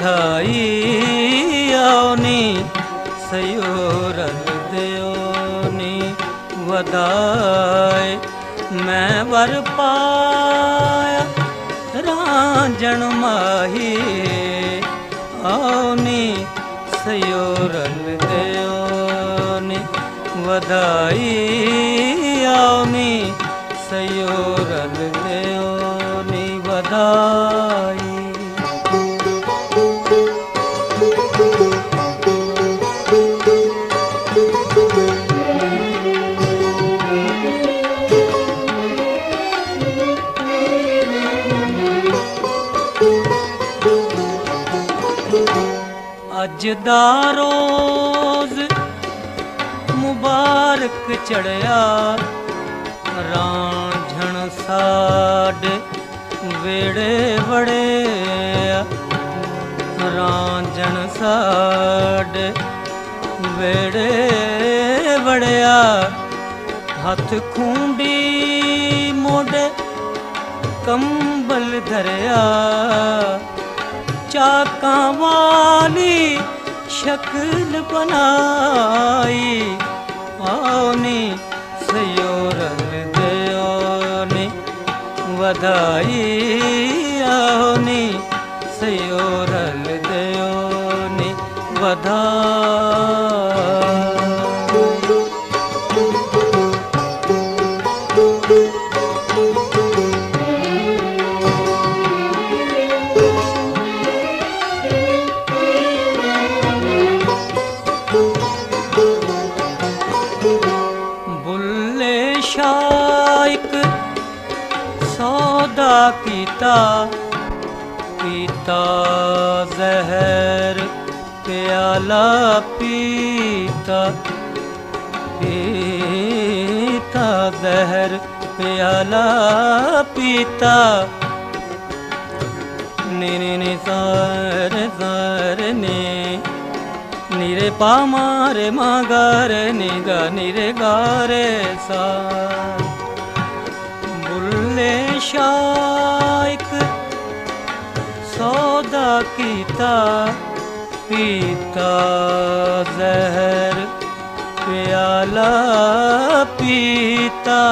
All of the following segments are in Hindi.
वधाई आओनी सयोरल देओनी वधाई मैं वर पाया रांझण माही आओनी सयोरल देओनी वधाई आओनी सयोरल देओनी वधाई। अज दा रोज मुबारक चढ़िया रांझण साडे वेड़े वड़े रांझण साडे वेड़े वड़िया हथ खूंडी मोड़े कंबल धरिया चाकां वाली शक्ल बनाई आओनी सयोरल देओनी वधाई आओनी सयोरल देओनी वधाई। शाइक सौदा कीता पीता जहर प्याला पीता पीता जहर प्याला पीता नी नी सार सार ने निरे पा मारे मागारे निगा निरे गारे सा बुल्ले शाइक सौदा कीता पीता जहर प्याला पीता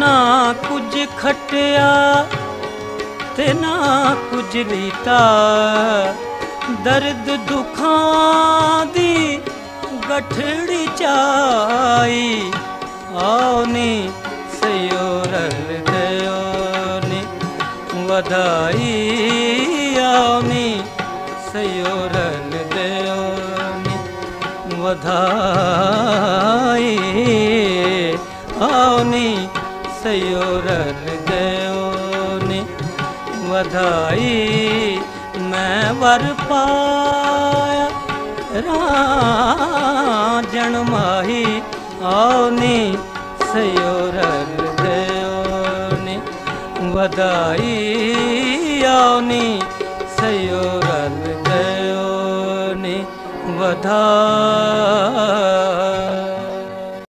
ना कुछ खटिया ते ना कुछ लीता दर्द दुखां दी गठड़ी चाई आओनी सयोरल देओनी वधाई आओनी सयोरल देओनी वधाई आओनी सयोरल देओनी वधाई मैं वर पाया रांझण माही आओनी सयोरल देओनी वधाई आओनी सयोरल देओनी वधाई।